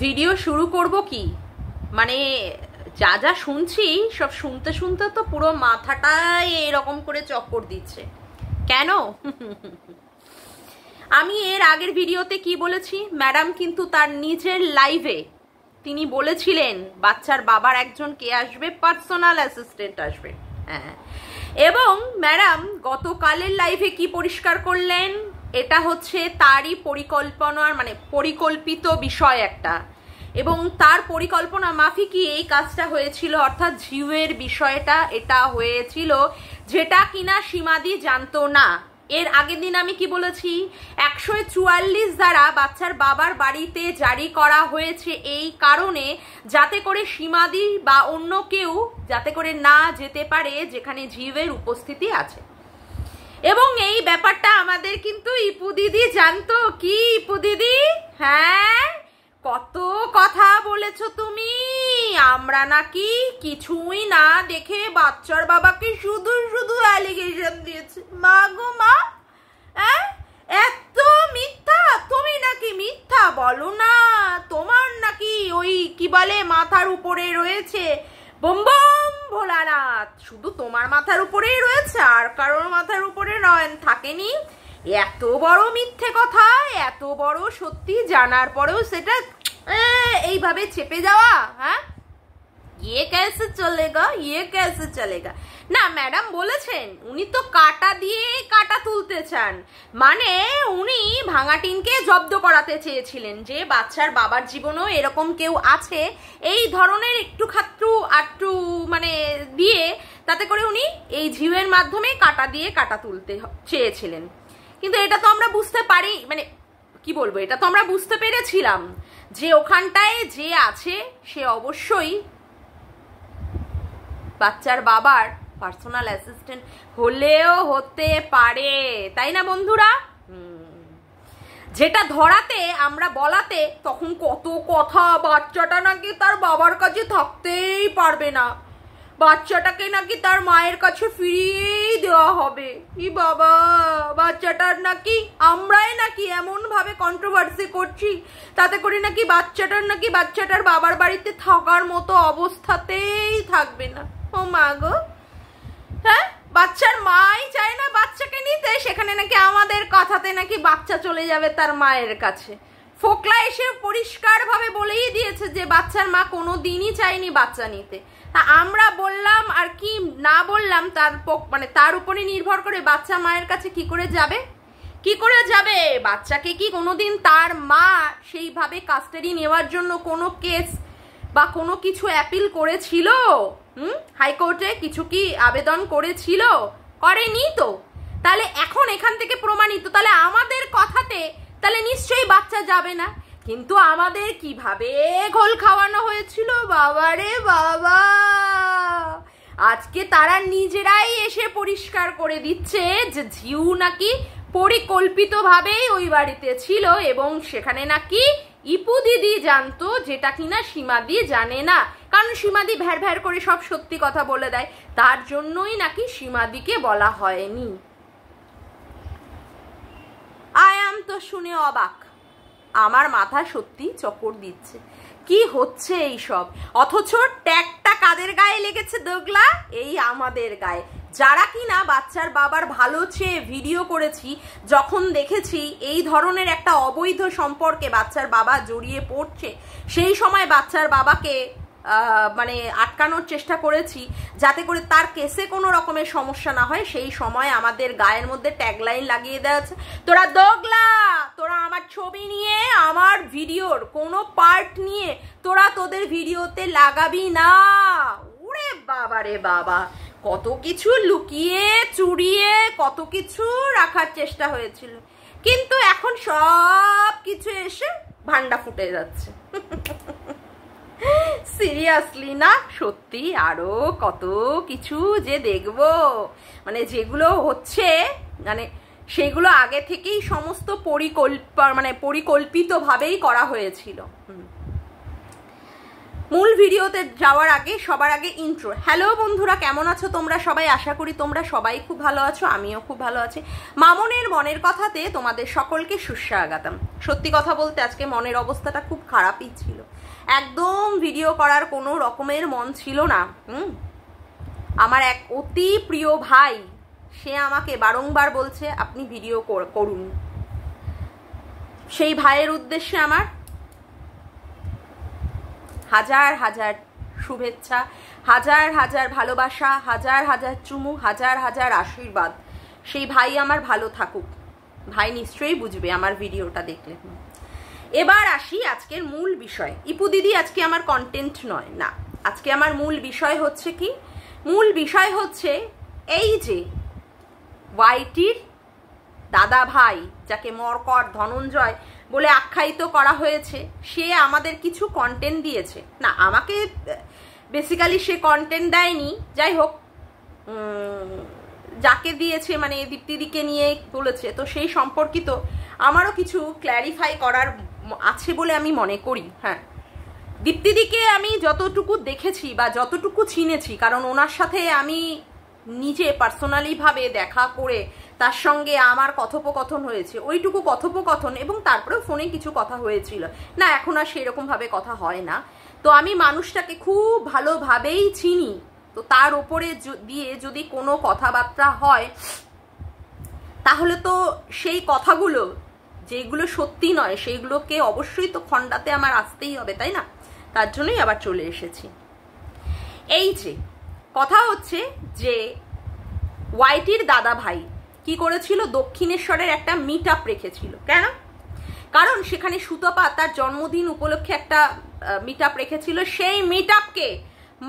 Video শুরু করব কি মানে যা যা শুনছি সব শুনতে শুনতে তো পুরো মাথাটাই এরকম করে চক্কর দিচ্ছে। কেন? আমি এর আগের ভিডিওতে কি বলেছি, ম্যাডাম কিন্তু তার নিজের লাইভে তিনি বলেছিলেন বাচ্চার বাবার একজন কে আসবে, পার্সোনাল অ্যাসিস্ট্যান্ট আসবে। হ্যাঁ, এবং ম্যাডাম গতকালের লাইভে কি পরিষ্কার করলেন, এটা হচ্ছে তারই পরিকল্পনার মানে পরিকল্পিত বিষয় একটা, এবং তার পরিকল্পনা মাফিকই এই কাজটা হয়েছিল, অর্থাৎ ঝিউয়ের বিষয়টা এটা হয়েছিল, যেটা কিনা সীমাদি জানতো না। এর আগের দিন আমি কি বলেছি, 144 দ্বারা বাচ্চার বাবার বাড়িতে জারি করা হয়েছে এই কারণে যাতে করে সীমাদি বা অন্য কেউ যাতে করে না যেতে পারে যেখানে ঝিউয়ের উপস্থিতি আছে। এবং এই ব্যাপারটা আমাদের কিন্তু ইপু দিদি জানতো। কি ইপু দিদি? হ্যাঁ, কত কথা বলেছো তুমি, আমরা নাকি কিছুই না দেখে বাচ্চার বাবাকে শুধু শুধু অ্যালিগেশন দিয়েছে। মা গো মা, এত মিথ্যা! তুমি নাকি মিথ্যা বলো না, তোমার নাকি ওই কি বলে মাথার উপরে রয়েছে বম বম ভোলানাথ, শুধু তোমার মাথার উপরেই রয়েছে, আর কারোর মাথার উপরে থাকেনি। এত বড় মিথ্যে কথা, এত বড় সত্যি জানার পরেও সেটা এইভাবে চেপে যাওয়া। হ্যাঁ, ইয়ে कैसे চলেগা, ইয়ে कैसे চলেগা। না, ম্যাডাম বলেছেন উনি তো কাটা দিয়ে কাটা তুলতে চান, মানে উনি ভাঙাটিনকে জব্দ করাতে চেয়েছিলেন যে বাচ্চার বাবার জীবনেও এরকম কেউ আছে, এই ধরনের একটু খাট্টু আট্টু মানে দিয়ে তাতে করে উনি এই ঝিউয়ের মাধ্যমে কাটা দিয়ে কাটা তুলতে চেয়েছিলেন। কিন্তু এটা তো আমরা বুঝতে পারি, মানে কি বলবো, এটা তো আমরা বুঝতে পেরেছিলাম যে ওখানটায় যে আছে সে অবশ্যই বাচ্চার বাবার পার্সোনাল অ্যাসিস্ট্যান্ট হলেও হতে পারে, তাই না বন্ধুরা? যেটা ধরাতে আমরা বলাতে তখন কত কথা, বাচ্চাটা নাকি তার বাবার কাছে থাকতেই পারবে না, বাচ্চাটাকে নাকি তার মায়ের কাছে ফিরিয়েই দেওয়া হবে। কি বাবা, বাচ্চাটার নাকি আমরাই নাকি এমন ভাবে কন্ট্রোভার্সি করছি তাতে করে নাকি বাচ্চাটার বাবার বাড়িতে থাকার মতো অবস্থাতেই থাকবে না। ও মা গো, হ্যাঁ, বাচ্চার মাই চায় না বাচ্চাকে নিতে, সেখানে নাকি আমাদের কথাতে নাকি বাচ্চা চলে যাবে তার মায়ের কাছে। ফোকলা এসে পরিষ্কার ভাবে বলেই দিয়েছে যে বাচ্চার মা কোনো দিনই চায়নি বাচ্চা নিতে। আমরা বললাম আর কি না বললাম তার উপরে নির্ভর করে বাচ্চা মায়ের কাছে কি করে যাবে, কি করে যাবে? বাচ্চাকে কি কোনোদিন তার মা সেইভাবে কাস্টাডি নেওয়ার জন্য কোনো কেস বা কোনো কিছু অ্যাপিল করেছিল? হাইকোর্টে কিছু কি আবেদন করেছিল? করেনি তো। তাহলে এখন এখান থেকে প্রমাণিত, তাহলে আমাদের কথাতে তাহলে নিশ্চয়ই বাচ্চা যাবে না। কিন্তু আমাদের কিভাবে ঘোল খাওয়ানো হয়েছিল বাবারে বাবা, আজকে তারা নিজেরাই এসে পরিষ্কার করে দিচ্ছে যে ঝিউ নাকি পরিকল্পিতভাবেই ওই বাড়িতে ছিল এবং সেখানে নাকি ইপু দিদি জানতো, যেটা কিনা সীমাদি জানে না, কারণ সীমাদি ভ্যার ভ্যার করে সব সত্যি কথা বলে দেয়, তার জন্যই নাকি সীমাদিকে বলা হয়নি। আয়াম তো শুনে অবাক, আমার মাথা সত্যি চক্কর দিচ্ছে, কি হচ্ছে এইসব? অথচ ট্যাগটা কাদের গায়ে লেগেছে দোগলা? এই আমাদের গায়ে, যারা কিনা বাচ্চার বাবার ভালো চেয়ে ভিডিও করেছি, যখন দেখেছি এই ধরনের একটা অবৈধ সম্পর্কে বাচ্চার বাবা জড়িয়ে পড়ছে, সেই সময় বাচ্চার বাবাকে মানে আটকানোর চেষ্টা করেছি যাতে করে তার কেসে কোনো রকমের সমস্যা না হয়। সেই সময় আমাদের গায়ের মধ্যে ট্যাগলাইন লাগিয়ে দেওয়া আছে, তোরা দোগলা, তোরা আমার ছবি নিয়ে আমার ভিডিওর কোনো পার্ট নিয়ে তোরা তোদের ভিডিওতে লাগাবি না। ওরে বাবা রে বাবা, কত কিছু লুকিয়ে চুরিয়ে কত কিছু রাখার চেষ্টা হয়েছিল, কিন্তু এখন সব কিছু এসে ভান্ডা ফুটে যাচ্ছে। সিরিয়াসলি না, সত্যি আরো কত কিছু যে দেখবো, মানে যেগুলো হচ্ছে মানে সেগুলো আগে থেকেই সমস্ত পরিকল্পিতভাবেই করা হয়েছিল। মূল ভিডিওতে যাওয়ার আগে সবার আগে ইন্ট্রো। হ্যালো বন্ধুরা, কেমন আছো তোমরা সবাই? আশা করি তোমরা সবাই খুব ভালো আছো, আমিও খুব ভালো আছি। মামনের মনের কথাতে তোমাদের সকলকে সুস্বাগতম। সত্যি কথা বলতে আজকে মনের অবস্থাটা খুব খারাপই ছিল, একদম ভিডিও করার কোনো রকমের মন ছিল না। আমার এক অতি প্রিয় ভাই, সে আমাকে বারংবার বলছে আপনি ভিডিও করুন। সেই ভাইয়ের উদ্দেশ্যে আমার হাজার হাজার শুভেচ্ছা, হাজার হাজার ভালোবাসা, হাজার হাজার চুমু, হাজার হাজার আশীর্বাদ। সেই ভাই আমার ভালো থাকুক। ভাই নিশ্চয়ই বুঝবে আমার ভিডিওটা দেখলে। এবার আসি আজকের মূল বিষয়। ইপু দিদি, আজকে আমার কন্টেন্ট নয়, না, আজকে আমার মূল বিষয় হচ্ছে কি? মূল বিষয় হচ্ছে এই যে ওয়াইটির দাদা ভাই, যাকে মরকট ধনঞ্জয় বলে আখ্যায়িত করা হয়েছে, সে আমাদের কিছু কন্টেন্ট দিয়েছে। না, আমাকে বেসিক্যালি সে কন্টেন্ট দেয়নি, যাই হোক, যাকে দিয়েছে মানে দীপ্তিদিকে নিয়ে বলেছে, তো সেই সম্পর্কিত আমারও কিছু ক্ল্যারিফাই করার আছে বলে আমি মনে করি। হ্যাঁ, দীপ্তিদিকে আমি যতটুকু দেখেছি বা যতটুকু চিনেছি, কারণ ওনার সাথে আমি নিজে পার্সোনালি ভাবে দেখা করে তার সঙ্গে আমার কথোপকথন হয়েছে, ওইটুকু কথোপকথন, এবং তারপরে ফোনে কিছু কথা হয়েছিল না, এখন আর সেরকম ভাবে কথা হয় না। তো আমি মানুষটাকে খুব ভালোভাবেই চিনি, তো তার ওপরে দিয়ে যদি কোনো কথাবার্তা হয় তাহলে তো সেই কথাগুলো যেগুলো সত্যি নয় সেইগুলোকে অবশ্যই তো খণ্ডাতে আমার আসতেই হবে, তাই না? তার জন্যই আবার চলে এসেছি। এই যে কথা হচ্ছে যে ওয়াইটির দাদা ভাই কি করেছিল, দক্ষিণেশ্বরের একটা মিট আপ রেখেছিল। কেন? কারণ সেখানে সুতপা তার জন্মদিন উপলক্ষে একটা মিট আপ রেখেছিল। সেই মিট আপকে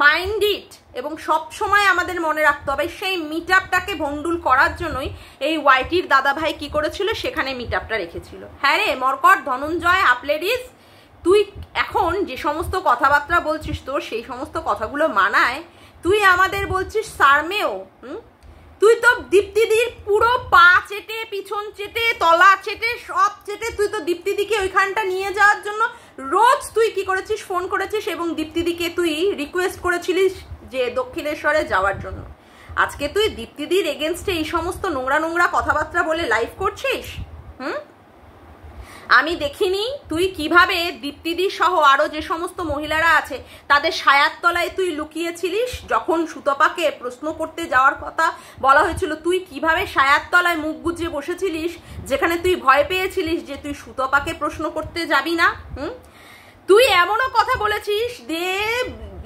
মাইন্ড ইট, এবং সব সময় আমাদের মনে রাখতে হবে, সেই মিট আপটাকে ভন্ডুল করার জন্যই এই ওয়াইটির দাদা ভাই কি করেছিল, সেখানে মিট আপটা রেখেছিল। হ্যাঁ রে মরকট ধনঞ্জয় আপলেডিস, তুই এখন যে সমস্ত কথাবার্তা বলছিস, তোর সেই সমস্ত কথাগুলো মানায়? তুই আমাদের বলছিস সারমেও, তুই তো দীপ্তিদির পুরো পা চেটে, পিছন চেটে, তলা চেটে, সব চেটে তুই তো দীপ্তিদিকে ওইখানটা নিয়ে যাওয়ার জন্য রোজ তুই কি করেছিস, ফোন করেছিস এবং দীপ্তিদিকে তুই রিকোয়েস্ট করেছিলিস যে দক্ষিণেশ্বরে যাওয়ার জন্য। আজকে তুই দীপ্তিদির এগেনস্টে এই সমস্ত নোংরা নোংরা কথাবার্তা বলে লাইভ করছিস। আমি দেখিনি তুই কিভাবে দীপ্তিদি সহ আরো যে সমস্ত মহিলারা আছে তাদের ছায়ার তলায় তুই লুকিয়েছিলিস। যখন সুতপাকে প্রশ্ন করতে যাওয়ার কথা বলা হয়েছিল, তুই কিভাবে ছায়ার তলায় মুখ গুজে বসেছিলিস, যেখানে তুই ভয় পেয়েছিলিস যে তুই সুতপাকে প্রশ্ন করতে যাবি না। তুই এমনও কথা বলেছিস যে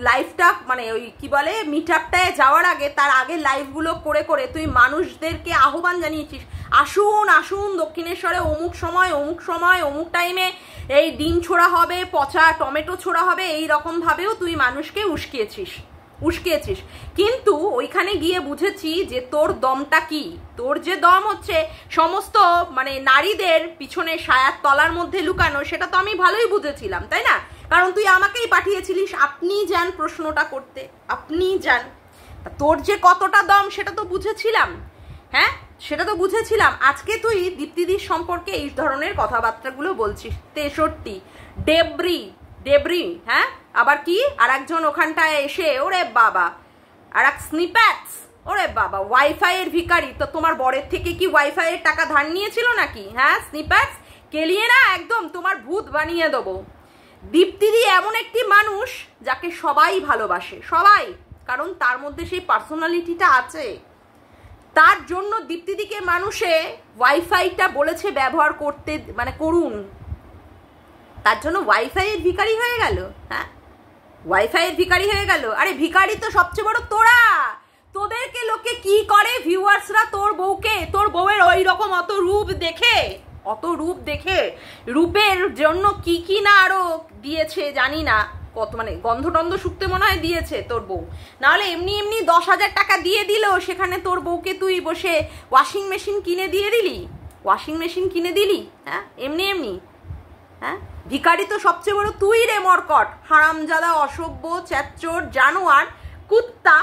লাইভটা মানে ওই কি বলে মিট আপটায় যাওয়ার আগে, তার আগে লাইভগুলো করে করে তুই মানুষদেরকে আহ্বান জানিয়েছিস, আসুন আসুন দক্ষিণেশ্বরে অমুক সময় অমুক টাইমে এই ডিম ছোড়া হবে, পচা টমেটো ছোড়া হবে, এই রকম ভাবেও তুই মানুষকে উস্কিয়েছিস। কিন্তু ওইখানে গিয়ে বুঝেছি যে তোর দমটা কি। তোর যে দম হচ্ছে সমস্ত মানে নারীদের পিছনে ছায়ার তলার মধ্যে লুকানো, সেটা তো আমি ভালোই বুঝেছিলাম, তাই না? কারণ তুই আমাকেই পাঠিয়েছিলিস আপনি যান প্রশ্নটা করতে, আপনি যান। তোর যে কতটা দম সেটা তো বুঝেছিলাম। হ্যাঁ, সেটা তো বুঝেছিলাম। আজকে তুই দীপ্তিদির সম্পর্কে এই ধরনের কথাবার্তাগুলো বলছিস। 63 ডেব্রি, হ্যাঁ, আবার কি আর একজন ওখানটায় এসে, ওরে বাবা, আর এক স্নিপ্যাটস, ওরে বাবা, ওয়াইফাই এর ভিখারি। তো তোমার বরের থেকে কি ওয়াইফাই এর টাকা ধার নিয়েছিল নাকি? হ্যাঁ, স্নিপ্যাটস কেলিয়ে না একদম তোমার ভূত বানিয়ে দেবো। দীপ্তিদি এমন একটি মানুষ যাকে সবাই ভালোবাসে, সবাই, কারণ তার মধ্যে সেই পার্সোনালিটিটা আছে। তার জন্য দীপ্তিদিকে মানুষে ওয়াইফাইটা বলেছে ব্যবহার করতে, মানে করুন, তার জন্য ওয়াইফাই এর ভিখারি হয়ে গেল। হ্যাঁ, ওয়াইফাই এর ভিখারি হয়ে গেল। আরে ভিখারি তো সবচেয়ে বড় তোরা। তোদেরকে লোকে কি করে, ভিউয়ার্সরা তোর বউয়ের ওই রকম অত রূপ দেখে রূপের জন্য কি না আরো দিয়েছে জানি না, কত মানে গন্ধ টন্ধ শুকতে মনে হয় দিয়েছে তোর বউ। নাহলে এমনি 10,000 টাকা দিয়ে দিল, সেখানে তোর বউকে তুই বসে ওয়াশিং মেশিন কিনে দিলি। হ্যাঁ, এমনি। হ্যাঁ, ভিখারি তো সবচেয়ে বড় তুই রে মরকট, হারামজাদা, অসভ্য, চ্যাচ্চোর, জানোয়ার, কুত্তা।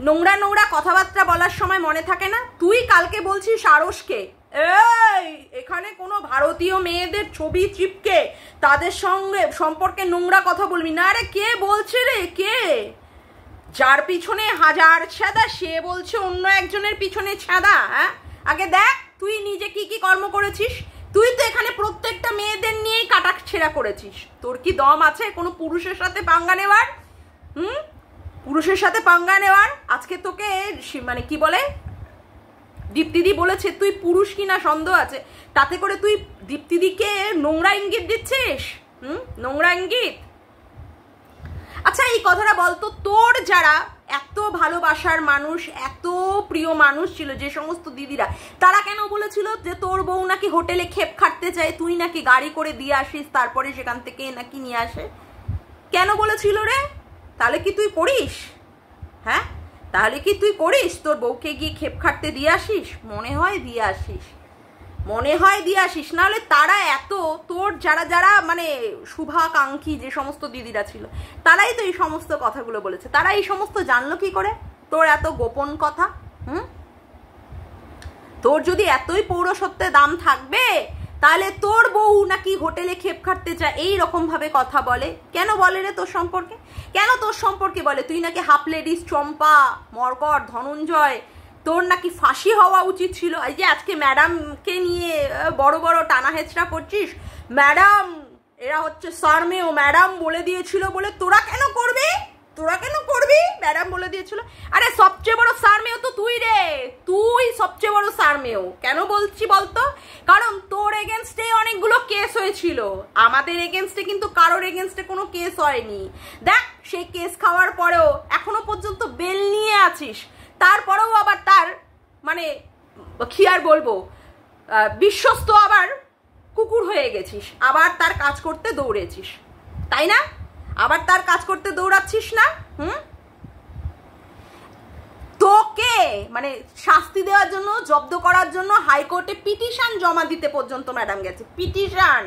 নোংরা কথাবার্তা বলার সময় মনে থাকে না? তুই কালকে বলছিস আরশকে, এই এখানে কোনো ভারতীয় মেয়েদের ছবি চিপকে তাদের সঙ্গে সম্পর্কে নোংরা কথা বলবি না। আরে কে বলছে রে, কে? যার পিছনে হাজার ছাদা সে বলছে অন্য একজনের পিছনে ছাদা। হ্যাঁ, আগে দেখ তুই নিজে কি কি কর্ম করেছিস। তুই তো এখানে প্রত্যেকটা মেয়েদের নিয়েই কাটা ছেঁড়া করেছিস। তোর কি দম আছে কোনো পুরুষের সাথে পাঙ্গা নেওয়ার? পুরুষের সাথে পাঙ্গা নেওয়ার? আজকে তোকে মানে কি বলে দীপ্তিদি বলেছে তুই পুরুষ কিনা সন্দেহ আছে, তাতে করে তুই দীপ্তিদিকে নোংরা ইঙ্গিত দিচ্ছিস। নোংরা ইঙ্গিত। আচ্ছা এই কথাটা বলতো, তোর যারা এত ভালোবাসার মানুষ, এত প্রিয় মানুষ ছিল, যে সমস্ত দিদিরা, তারা কেন বলেছিল যে তোর বউ নাকি হোটেলে খেপ খাটতে চায়, তুই নাকি গাড়ি করে দিয়ে আসিস, তারপরে সেখান থেকে নাকি নিয়ে আসে? কেন বলেছিল রে? তাহলে কি তুই করিস? হ্যাঁ, তাহলে কি তুই করিস? তোর বউকে গিয়ে খেপ খাটতে দিয়ে আসিস? মনে হয় দিয়ে আসিস, মনে হয় দিয়ে আসিস। নাহলে তারা এত তোর যারা যারা মানে শুভাকাঙ্ক্ষী যে সমস্ত দিদিরা ছিল, তারাই তো এই সমস্ত কথাগুলো বলেছে। তারা এই সমস্ত জানলো কি করে তোর এত গোপন কথা? তোর যদি এতই পৌরসত্বে দাম থাকবে, তাহলে তোর বউ নাকি হোটেলে খেপ খাটতে চায় এই রকম ভাবে কথা বলে কেন? বলে রে তোর সম্পর্কে, কেন তোর সম্পর্কে বলে? তুই নাকি হাফ লেডিস, চম্পা, মরকট, ধনঞ্জয়, তোর নাকি ফাঁসি হওয়া উচিত ছিল। এই যে আজকে ম্যাডামকে নিয়ে বড় বড় টানা হেচড়া করছিস, ম্যাডাম এরা হচ্ছে সারমেয়, ম্যাডাম বলে দিয়েছিল বলে তোরা কেন করবি? তোরা কেন করবি? ম্যাডাম বলে দিয়েছিল। আরে সবচেয়ে বড় সারমেয় তো তুই রে, তুই সবচেয়ে বড় সারমেয়। কেন বলছি বলতো? কারণ তোর এগেনস্টে অনেকগুলো কেস হয়েছিল, আমাদের এগেনস্টে কিন্তু কারোর এগেনস্টে কোনো কেস হয়নি। দেখ সেই কেস খাওয়ার পরেও এখনো পর্যন্ত বেল নিয়ে আছিস, তারপরেও আবার তার মানে কি আর বলবো, বিশ্বস্ত আবার কুকুর হয়ে গেছিস, আবার তার কাজ করতে দৌড়েছিস, তাই না? আবার তার কাজ করতে দৌড়াচ্ছিস না? তোকে মানে শাস্তি দেওয়ার জন্য, জব্দ করার জন্য হাইকোর্টে পিটিশন জমা দিতে পর্যন্ত ম্যাডাম গেছে। পিটিশন,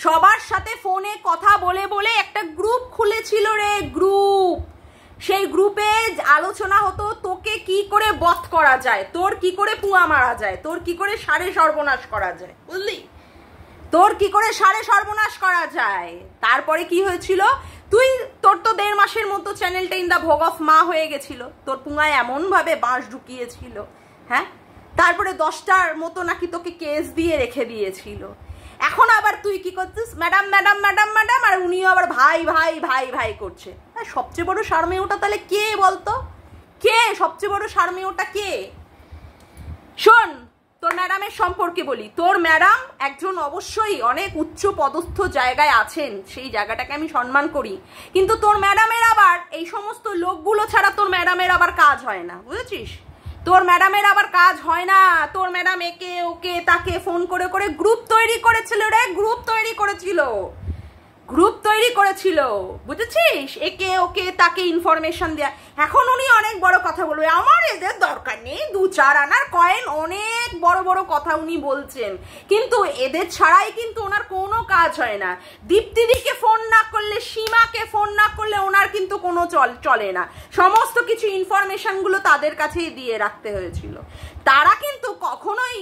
সবার সাথে ফোনে কথা বলে বলে একটা গ্রুপ খুলেছিল রে, গ্রুপ। সেই গ্রুপে আলোচনা হতো তোকে কি করে বধ করা যায়, তোর কি করে পুয়া মারা যায়, তোর কি করে সারে সর্বনাশ করা যায়, বুঝলি? তোর কি করে সারে সর্বনাশ করা যায়। তারপরে কি হয়েছিল? তোর তো 1.5 মাসের মতো চ্যানেলটা ইন দা ভোগ অফ মা হয়ে গেছিল, তোর পুঙ্গায় এমন ভাবে বাঁশ ঢুকিয়েছিল। হ্যাঁ, তারপরে 10টার মতো নাকি তোকে কেস দিয়ে রেখে দিয়েছিল। এখন আবার তুই কি করছিস? ম্যাডাম ম্যাডাম ম্যাডাম ম্যাডাম, আর উনিও আবার ভাই ভাই ভাই ভাই করছে। সবচেয়ে বড় সারমেয়টা তাহলে কে বলতো? কে সবচেয়ে বড় সারমেয়টা কে? শোন, তোর ম্যাডামের সম্পর্কে বলি। তোর ম্যাডাম একজন অবশ্যই অনেক উচ্চ পদস্থ জায়গায় আছেন, সেই জায়গাটাকে আমি সম্মান করি, কিন্তু তোর ম্যাডামের আবার এই সমস্ত লোকগুলো ছাড়া তোর ম্যাডামের আবার কাজ হয় না, বুঝেছিস? তোর ম্যাডামের আবার কাজ হয় না। তোর ম্যাডাম একে ওকে তাকে ফোন করে করে গ্রুপ তৈরি করেছিল রে, গ্রুপ তৈরি করেছিল, গ্রুপ তৈরি করেছিল, বুঝেছিস? একে ওকে তাকে ইনফরমেশন দেয়া। এখন উনি অনেক বড় কথা বলবে, আমার এদের দরকার নেই, 2-4 আনার কয়েন, অনেক বড় বড় কথা উনি বলছেন, কিন্তু এদের ছাড়াই কিন্তু ওনার কোনো কাজ হয় না। দীপ্তিদিকে ফোন না করলে, সীমাকে ফোন না করলে ওনার কিন্তু কোনো চলে না। সমস্ত কিছু ইনফরমেশনগুলো তাদের কাছেই দিয়ে রাখতে হয়েছিল। তারা কিন্তু কখনোই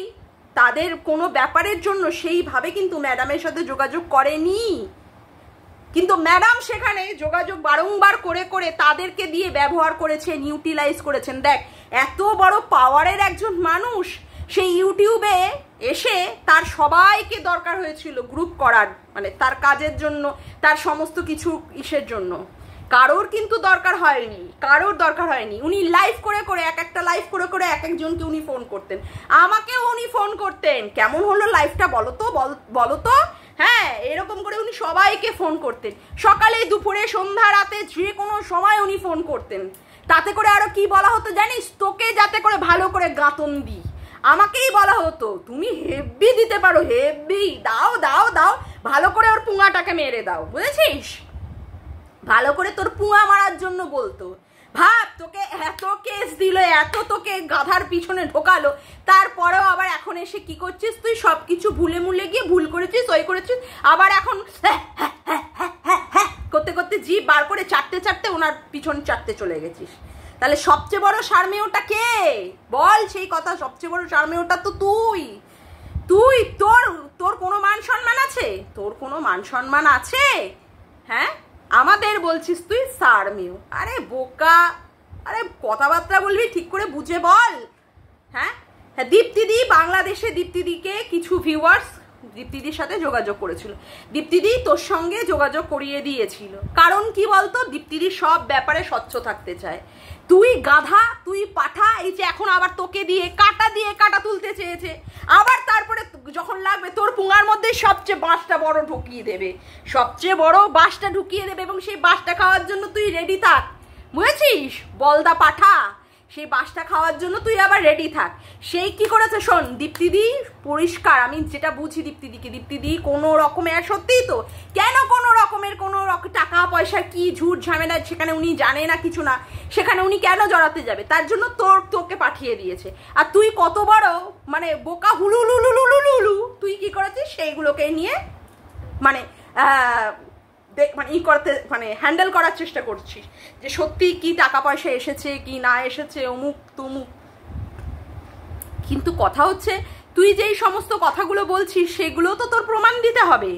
তাদের কোনো ব্যাপারের জন্য সেইভাবে কিন্তু ম্যাডামের সাথে যোগাযোগ করেনি, কিন্তু ম্যাডাম সেখানে যোগাযোগ বারংবার করে করে তাদেরকে দিয়ে ব্যবহার করেছেন, ইউটিলাইজ করেছেন। দেখ, এত বড় পাওয়ারের একজন মানুষ, সেই ইউটিউবে এসে তার সবাইকে দরকার হয়েছিল গ্রুপ করার, মানে তার কাজের জন্য, তার সমস্ত কিছু ইসের জন্য। কারোর কিন্তু দরকার হয়নি, কারোর দরকার হয়নি। উনি লাইভ করে করে, এক একটা লাইভ করে করে এক একজনকে উনি ফোন করতেন, আমাকেও উনি ফোন করতেন, কেমন হলো লাইভটা বলো তো, বলো তো। হ্যাঁ, এরকম করে উনি সবাইকে ফোন করতেন, সকালে, দুপুরে, সন্ধ্যা, রাতে, যে কোনো সময় উনি ফোন করতেন। তাতে করে আরো কি বলা হতো জানিস? তোকে যাতে করে ভালো করে গাঁতন দিই, আমাকেই বলা হতো তুমি হেভি দিতে পারো, হেভি দাও দাও দাও, ভালো করে ওর পুঙাটাকে মেরে দাও, বুঝেছিস? ভালো করে তোর পুঙা মারার জন্য বলতো। ভাব, তোকে এত কেস দিল, এত তোকে গাধার পিছনে ঢোকালো, তারপরেও আবার এখন এসে কি করছিস তুই? সবকিছু ভুলে মুলে গিয়ে ভুল করেছিস, ওই করেছিস, আবার এখন করতে করতে জিভ বার করে চাটতে চাটতে ওনার পিছন চাটতে চলে গেছিস। তাহলে সবচেয়ে বড় সারমেয়টা কে বল? সেই কথা, সবচেয়ে বড় সারমেয়টা তো তুই। তুই তোর তোর কোনো মান সম্মান আছে? তোর কোনো মান সম্মান আছে? হ্যাঁ, আমাদের বলছিস তুই স্যার মেয়ে। আরে বোকা, আরে কথাবার্তা বলবি ঠিক করে বুঝে বল। হ্যাঁ, দীপ্তিদি, বাংলাদেশে দীপ্তিদিকে কিছু ভিউয়ার্স দীপ্তিদির সাথে যোগাযোগ করেছিল, দীপ্তিদি তোর সঙ্গে যোগাযোগ করিয়ে দিয়েছিল। কারণ কি বলতো, দীপ্তিদি সব ব্যাপারে স্বচ্ছ থাকতে চায়। তুই গাধা, তুই পাঠা, এই যে এখন আবার তোকে দিয়ে কাটা তুলতে চেয়েছে, আবার তারপরে যখন লাগবে তোর পুঙার মধ্যে সবচেয়ে বাঁশটা বড় ঢুকিয়ে দেবে, সবচেয়ে বড় বাঁশটা ঢুকিয়ে দেবে, এবং সেই বাঁশটা খাওয়ার জন্য তুই রেডি থাক, বুঝেছিস বলদা পাঠা? সেই বাসটা খাওয়ার জন্য তুই আবার রেডি থাক। সেই কি করেছে শোন, দীপ্তিদি পরিষ্কার, আমি যেটা বুঝি দীপ্তিদিকে, দীপ্তিদি কোনো রকমের, সত্যিই তো, কেন কোনো রকমের কোনো টাকা পয়সার কি ঝুট ঝামেলা সেখানে উনি জানে না, কিছু না, সেখানে উনি কেন জড়াতে যাবে? তার জন্য তোকে পাঠিয়ে দিয়েছে। আর তুই কত বড় মানে বোকা হুলুলুলুলুলুলু, তুই কি করেছিস সেইগুলোকে নিয়ে মানে মানে হ্যান্ডেল করার চেষ্টা করছিস যে সত্যি কি টাকা পয়সা এসেছে কি না এসেছে, অমুক তমুক। কিন্তু কথা হচ্ছে, তুই যেই সমস্ত কথাগুলো বলছিস সেগুলো তো তোর প্রমাণ দিতে হবে।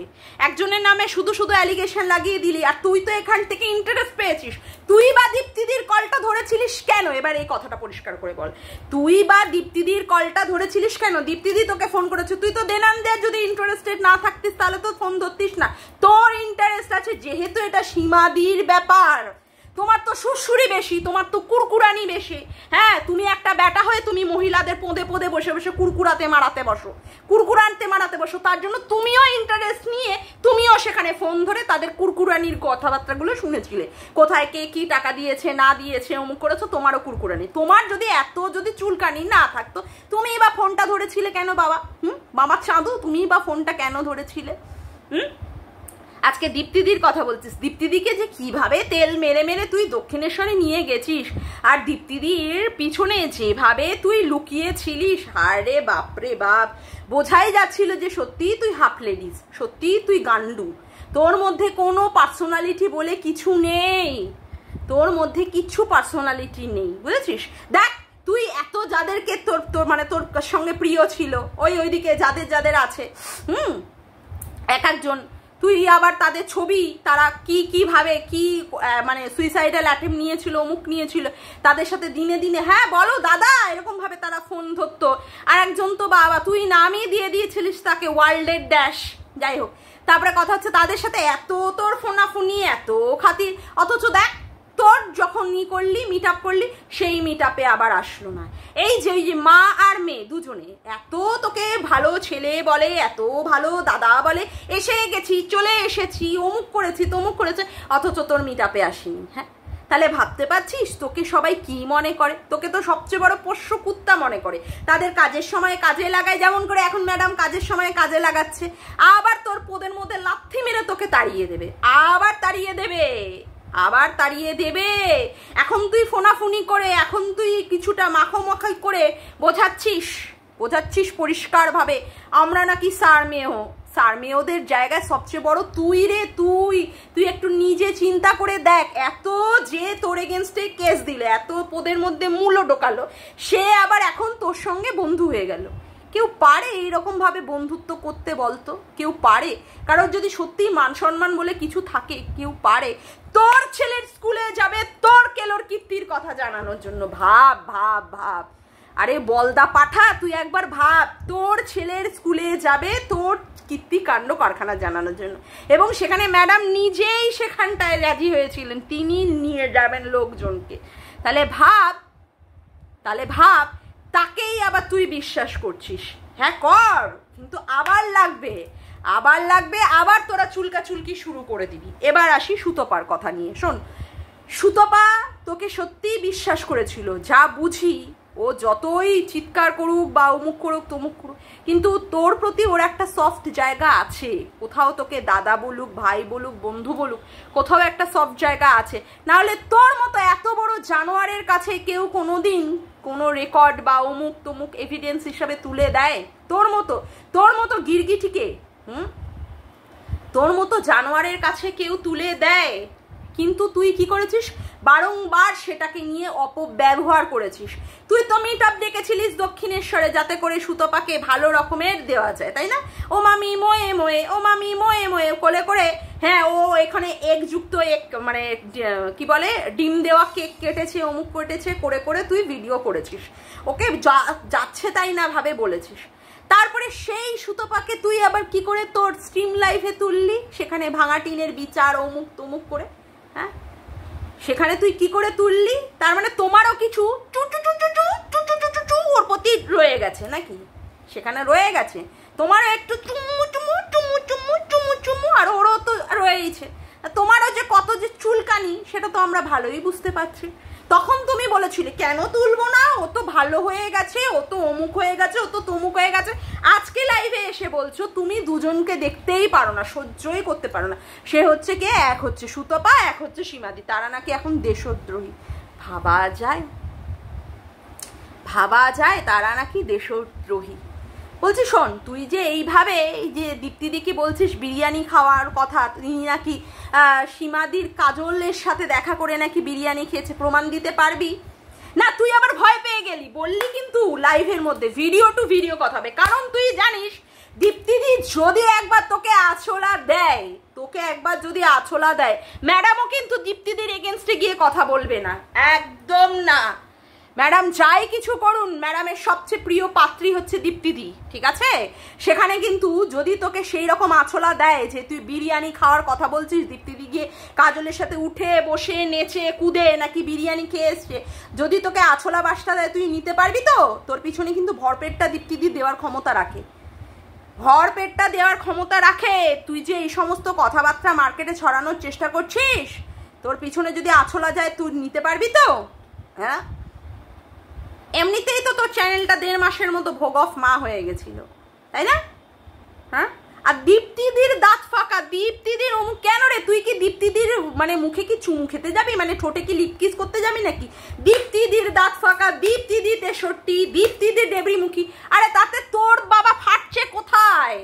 একজনের নামে শুধু শুধু অ্যালিগেশন লাগিয়ে দিলি, আর তুই তো এখান থেকে ইন্টারেস্ট পেয়েছিস। তুই বা দীপ্তিদির কলটা ধরেছিলিস কেন? এবার এই কথাটা পরিষ্কার করে বল, তুই বা দীপ্তিদির কলটা ধরেছিলিস কেন? দীপ্তিদি তোকে ফোন করেছে, তুই তো দেনান দেয়ার যদি ইন্টারেস্টেড না থাকতিস তাহলে তো ফোন ধরতিস না। তোর ইন্টারেস্ট আছে যেহেতু এটা সীমাদির ব্যাপার, তোমার তো সুরসুরি বেশি, তোমার তো কুরকুরানি বেশি। হ্যাঁ, তুমি একটা ব্যাটা হয়ে তুমি মহিলাদের পোঁদে পোঁদে বসে বসে কুরকুরাতে মারাতে বসো, তার জন্য তুমিও ইন্টারেস্ট নিয়ে তুমিও সেখানে ফোন ধরে তাদের কুরকুরানির কথাবার্তাগুলো শুনেছিলে, কোথায় কে কি টাকা দিয়েছে না দিয়েছে, অমুক করেছো, তোমারও কুরকুরানি। তোমার যদি চুলকানি না থাকতো তুমি বা ফোনটা ধরেছিলে কেন বাবা? বাবা চাঁদু, তুমি বা ফোনটা কেন ধরেছিলে? আজকে দীপ্তিদির কথা বলছিস, দীপ্তিদিকে যে কিভাবে তেল মেরে মেরে তুই দক্ষিণেশ্বরে নিয়ে গেছিস, আর দীপ্তিদির পিছনে যেভাবে তুই লুকিয়েছিলিস, আরে বাপরে বাপ, বোঝাই যাচ্ছিল যে সত্যিই তুই হাফ লেডিস, সত্যিই তুই গান্ডু। তোর মধ্যে কোনো পার্সোনালিটি বলে কিছু নেই, তোর মধ্যে কিছু পার্সোনালিটি নেই, বুঝেছিস? দেখ, তুই এত যাদেরকে তোর মানে তোর সঙ্গে প্রিয় ছিল, ওইদিকে যাদের আছে, এক একজন, তুই আবার তাদের ছবি, তারা কিভাবে কি মানে সুইসাইডাল অ্যাটেম্প নিয়েছিল, অমুক নিয়েছিল, তাদের সাথে দিনে দিনে, হ্যাঁ বলো দাদা, এরকম ভাবে তারা ফোন ধরতো। আর একজন তো বাবা, তুই নামই দিয়ে দিয়েছিলিস তাকে ওয়ার্ল্ডের ড্যাশ। যাই হোক, তারপরে কথা হচ্ছে তাদের সাথে এত তোর ফোনাফুনি, এত খাতির, অথচ দেখ তোর যখন মিট আপ করলি, সেই মিট আপে আবার আসলো না। এই যে মা আর মেয়ে দুজনে এত তোকে ভালো ছেলে বলে, এত ভালো দাদা বলে, এসে গেছি, চলে এসেছি, অমুক করেছি তমুক করেছে, অথচ তোর মিট আপে আসিনি। হ্যাঁ, তাহলে ভাবতে পারছিস তোকে সবাই কি মনে করে? তোকে তো সবচেয়ে বড় পোষ্য কুত্তা মনে করে। তাদের কাজের সময় কাজে লাগায়, যেমন করে এখন ম্যাডাম কাজের সময় কাজে লাগাচ্ছে, আবার তোর পোদের মধ্যে লাথি মেরে তোকে তাড়িয়ে দেবে, আবার তাড়িয়ে দেবে। এখন তুই ফোনাফুনি করে, এখন তুই কিছুটা মাখামাখি করে বোঝাচ্ছিস পরিষ্কারভাবে আমরা নাকি স্যার মেয়েদের জায়গায় সবচেয়ে বড় তুই রে, তুই একটু নিজে চিন্তা করে দেখ। এত যে তোর এগেনস্টে কেস দিল, এত পোদের মধ্যে মূল্য ঢোকালো, সে আবার এখন তোর সঙ্গে বন্ধু হয়ে গেল। কেউ পারে এইরকম ভাবে বন্ধুত্ব করতে বলতো? কেউ পারে? কারণ যদি সত্যি মান সম্মান বলে কিছু থাকে, কেউ পারে তোর ছেলের স্কুলে যাবে তোর কেলোর কীর্তির কথা জানানোর জন্য? ভাব। আরে বলদা পাঠা, তুই একবার ভাব, তোর ছেলের স্কুলে যাবে তোর কীর্তি কাণ্ড কারখানা জানানোর জন্য, এবং সেখানে ম্যাডাম নিজেই সেখানটায় রাজি হয়েছিলেন, তিনি নিয়ে যাবেন লোকজনকে। তাহলে ভাব তাকেই আবার তুই বিশ্বাস করছিস। হ্যাঁ কর, কিন্তু আবার লাগবে, আবার তোরা চুলকি শুরু করে দিবি। এবার আসি সুতপার কথা নিয়ে। শোন, সুতপা তোকে সত্যিই বিশ্বাস করেছিল, যা বুঝি ও যতই চিৎকার করুক বা অমুক করুক তমুক করুক, কিন্তু তোর প্রতি ওর একটা সফট জায়গা আছে। কোথাও তোকে দাদা বলুক, ভাই বলুক, বন্ধু বলুক, কোথাও একটা সফট জায়গা আছে। নাহলে তোর মতো এত বড় জানোয়ারের কাছে কেউ কোনোদিন কোনো রেকর্ড বা অমুক তমুক এভিডেন্স হিসাবে তুলে দেয়? তোর মতো গিরগিটিকে, তোর মতো জানোয়ারের কাছে কেউ তুলে দেয়? কিন্তু তুই কি করেছিস, বারংবার সেটাকে নিয়ে অপব্যবহার করেছিস। তুই তো মিট আপ ডেকেছিলিস দক্ষিণেশ্বরে যাতে করে সুতপাকে ভালো রকমের দেওয়া যায়, তাই না? ও মামি মোয়ে মোয়ে, ও মামি মোয়ে মোয়ে কোলে করে, হ্যাঁ ও এখানে যুক্ত মানে কি বলে ডিম দেওয়া কেক কেটেছে, অমুক কেটেছে করে করে তুই ভিডিও করেছিস, ওকে যাচ্ছে তাই না ভাবে বলেছিস। তারপরে সেই সুতপাকে তুই আবার কি করে তোর স্ট্রিম লাইভে তুললি, সেখানে ভাঙা টিনের বিচার অমুক তমুক করে, হ্যাঁ সেখানে তুই কি করে তুললি? তার মানে তোমারও কিছু ওর প্রতি রয়ে গেছে নাকি? সেখানে রয়ে গেছে তোমারও একটু চুমু চুমু চুমু চুমু চুমু চুমু, আর ওরও তো রয়েছে। তোমারও যে কত যে চুলকানি সেটা তো আমরা ভালোই বুঝতে পারছি। তখন তুমি বলেছিলে কেন তুলবো না, ও তো ভালো হয়ে গেছে, ও তো অমুক হয়ে গেছে, ও তো তমুক হয়ে গেছে। আজকে লাইভে এসে বলছো তুমি দুজনকে দেখতেই পারো না, সহ্যই করতে পারো না। সে হচ্ছে কে, এক হচ্ছে সুতপা, এক হচ্ছে সীমাদি, তারা নাকি এখন দেশদ্রোহী। ভাবা যায়, ভাবা যায় তারা নাকি দেশদ্রোহী। বলছি শোন, তুই যে এইভাবে এই যে দীপ্তিদিকে বলছিস বিরিয়ানি খাওয়ার কথা, তিনি নাকি সীমাদির কাজলের সাথে দেখা করে নাকি বিরিয়ানি খেয়েছে, প্রমাণ দিতে পারবি না? তুই আবার ভয় পেয়ে গেলি, বললি কিন্তু লাইভের মধ্যে ভিডিও টু ভিডিও কথা হবে, কারণ তুই জানিস দীপ্তিদি যদি একবার তোকে আছলা দেয়, তোকে একবার যদি আছলা দেয়, ম্যাডামও কিন্তু দীপ্তিদির এগেনস্টে গিয়ে কথা বলবে না, একদম না। ম্যাডাম যাই কিছু করুন, ম্যাডামের সবচেয়ে প্রিয় পাত্রী হচ্ছে দীপ্তিদি, ঠিক আছে? সেখানে কিন্তু যদি তোকে সেই রকম আছলা দেয় যে তুই বিরিয়ানি খাওয়ার কথা বলছিস, দীপ্তিদি গিয়ে কাজলের সাথে উঠে বসে নেচে কুদে নাকি বিরিয়ানি খেয়ে এসছে, যদি তোকে আছলা বাসটা দেয় তুই নিতে পারবি তো? তোর পিছনে কিন্তু ভরপেটটা দীপ্তিদি দেওয়ার ক্ষমতা রাখে, ভরপেটটা দেওয়ার ক্ষমতা রাখে। তুই যে এই সমস্ত কথাবার্তা মার্কেটে ছড়ানোর চেষ্টা করছিস, তোর পিছনে যদি আছলা যায় তুই নিতে পারবি তো? হ্যাঁ, এমনিতেই তো তোর চ্যানেলটা 1.5 মাসের মতো ভোগ অফ মা হয়ে গেছিল, তাই না? হ্যাঁ, আর দীপ্তিদির দাঁত ফাঁকা, দীপ্তিদির অমুক কেন রে? তুই কি দীপ্তিদির মানে মুখে কি চুমু খেতে যাবি, মানে ঠোঁটে কি লিপ কিস করতে যাবি নাকি? দীপ্তিদির দাঁত ফাঁকা, দীপ্তিদি 63, দীপ্তিদির ডেবরি মুখী। আরে তাতে তোর বাবা ফাটছে কোথায়?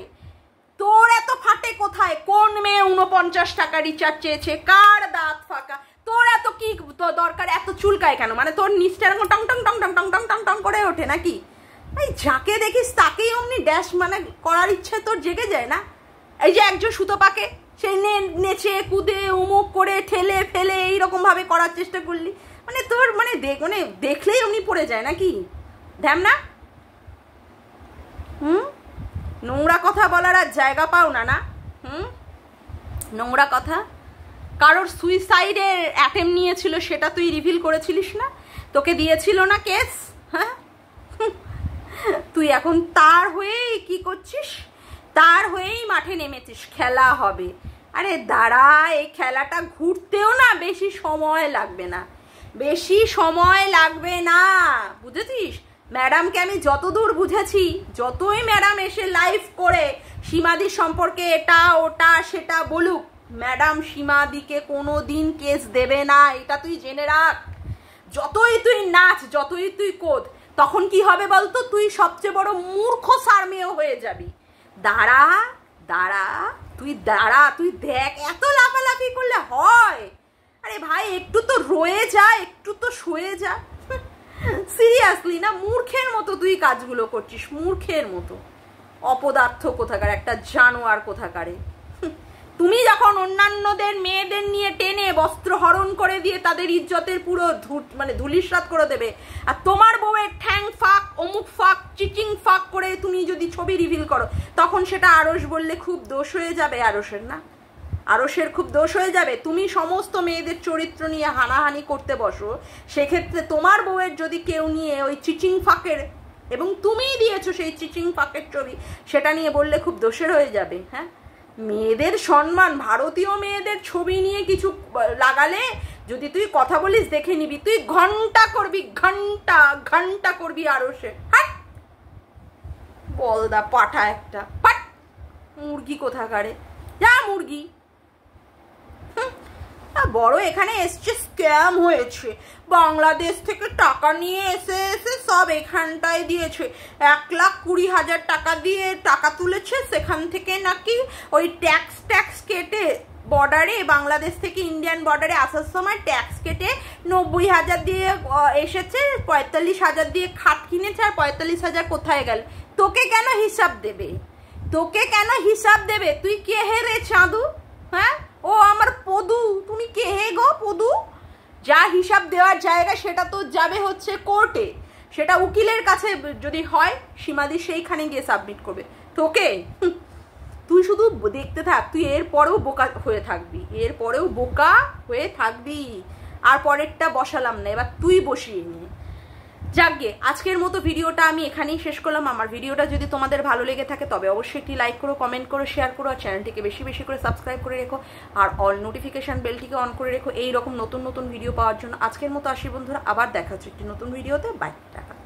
তোর এত ফাটে কোথায়? কোন মেয়ে 49 টাকা রিচার্জ চেয়েছে? কার দাঁত ফাঁকা? তোর এত কি দরকার, এত চুলকায় কেন? মানে তোর নিচটা এরকম টং টং টং টং টং টং টং টং করে ওঠে নাকি? এই যাকে দেখিস তাকেই অমনি ড্যাশ মানে করার ইচ্ছে তোর জেগে যায় না? এই যে একজন সুতপাকে সেই নেচে কুদে উমুক করে ঠেলে ফেলে এইরকম ভাবে করার চেষ্টা করলি, মানে তোর মানে দেখলেই অমনি পড়ে যায় নাকি? ধ্যাম না? নোংরা কথা বলার আর জায়গা পাও না না? নোংরা কথা। কারোর সুইসাইডের অ্যাটেম্প নিয়েছিল সেটা তুই রিভিল করেছিলিস না? তোকে দিয়েছিল না কেস? হ্যাঁ, তুই এখন তার হয়েই কি করছিস? তার হয়েই মাঠে নেমেছিস, খেলা হবে। আরে দাঁড়া, এই খেলাটা ঘুরতেও না বেশি সময় লাগবে না, বেশি সময় লাগবে না, বুঝেছিস? ম্যাডামকে আমি যতদূর বুঝেছি, যতই ম্যাডাম এসে লাইভ করে সীমাদির সম্পর্কে এটা ওটা সেটা বলুক, ম্যাডাম সীমাদিকে কোনোদিন কেস দেবে না, এটা তুই জেনে রাখ। যতই তুই নাচ, যতই তুই কোদ, তখন কি হবে বলতো? তুই সবচেয়ে বড় মূর্খ সারমেয় হয়ে যাবি। দাঁড়া দাঁড়া, তুই দাঁড়া, তুই দেখ, এত লাফালাফি করলে হয়? আরে ভাই একটু তো রয়ে যা, একটু তো শুয়ে যা। সিরিয়াসলি না, মূর্খের মতো তুই কাজগুলো করছিস, মূর্খের মতো। অপদার্থ কোথাকার, একটা জানোয়ার কোথাকারে। তুমি যখন অন্যান্যদের মেয়েদের নিয়ে টেনে বস্ত্র হরণ করে দিয়ে তাদের ইজ্জতের পুরো মানে ধুলিস্বাৎ করে দেবে, আর তোমার বউয়ের ঠ্যাং ফাঁক অমুক ফাঁক চিচিং ফাঁক করে তুমি যদি ছবি রিভিল করো, তখন সেটা আরশ বললে খুব দোষ হয়ে যাবে আরশের, না? আরশের খুব দোষ হয়ে যাবে। তুমি সমস্ত মেয়েদের চরিত্র নিয়ে হানাহানি করতে বসো, সেক্ষেত্রে তোমার বউয়ের যদি কেউ নিয়ে ওই চিচিং ফাঁকের, এবং তুমিই দিয়েছো সেই চিচিং ফাঁকের ছবি, সেটা নিয়ে বললে খুব দোষের হয়ে যাবে। হ্যাঁ, মেয়েদের সম্মান, ভারতীয় মেয়েদের ছবি নিয়ে কিছু লাগালে যদি তুই কথা বলিস দেখে নিবি, তুই ঘন্টা করবি, ঘন্টা ঘন্টা করবি আরশে। হ্যাঁ, বলদা পাঠা একটা, পাট মুরগি কোথাকারে, যা মুরগি। বড় এখানে এসছে স্ক্যাম হয়েছে, বাংলাদেশ থেকে টাকা নিয়ে এসে এসে সব এখানটায় দিয়েছে, 1,20,000 টাকা দিয়ে টাকা তুলেছে, সেখান থেকে নাকি ওই ট্যাক্স কেটে বর্ডারে, বাংলাদেশ থেকে ইন্ডিয়ান বর্ডারে আসার সময় ট্যাক্স কেটে 90,000 দিয়ে এসেছে, 45,000 দিয়ে খাট কিনেছে, আর 45,000 কোথায় গেল? তোকে কেন হিসাব দেবে? তোকে কেন হিসাব দেবে? তুই কে হে রে চাঁদু? হ্যাঁ, ও আমার পদু, তুমি কে হে গো পদু? যা হিসাব দেওয়ার জায়গা সেটা তো যাবে হচ্ছে কোর্টে, সেটা উকিলের কাছে যদি হয় সীমাদি সেইখানে গিয়ে সাবমিট করবে। তোকে তুই শুধু দেখতে থাক, তুই এরপরেও বোকা হয়ে থাকবি, এরপরেও বোকা হয়ে থাকবি। আর পরেরটা বসালাম না, এবার তুই বসিয়ে নি। যাকগে, আজকের মতো ভিডিওটা আমি এখানেই শেষ করলাম। আমার ভিডিওটা যদি তোমাদের ভালো লেগে থাকে তবে অবশ্যই একটি লাইক করো, কমেন্ট করো, শেয়ার করো, আর চ্যানেলটিকে বেশি বেশি করে সাবস্ক্রাইব করে রেখো, আর অল নোটিফিকেশন বেলটিকে অন করে রেখো এই রকম নতুন নতুন ভিডিও পাওয়ার জন্য। আজকের মতো আসি বন্ধুরা, আবার দেখা হচ্ছে একটি নতুন ভিডিওতে। Bye, tata.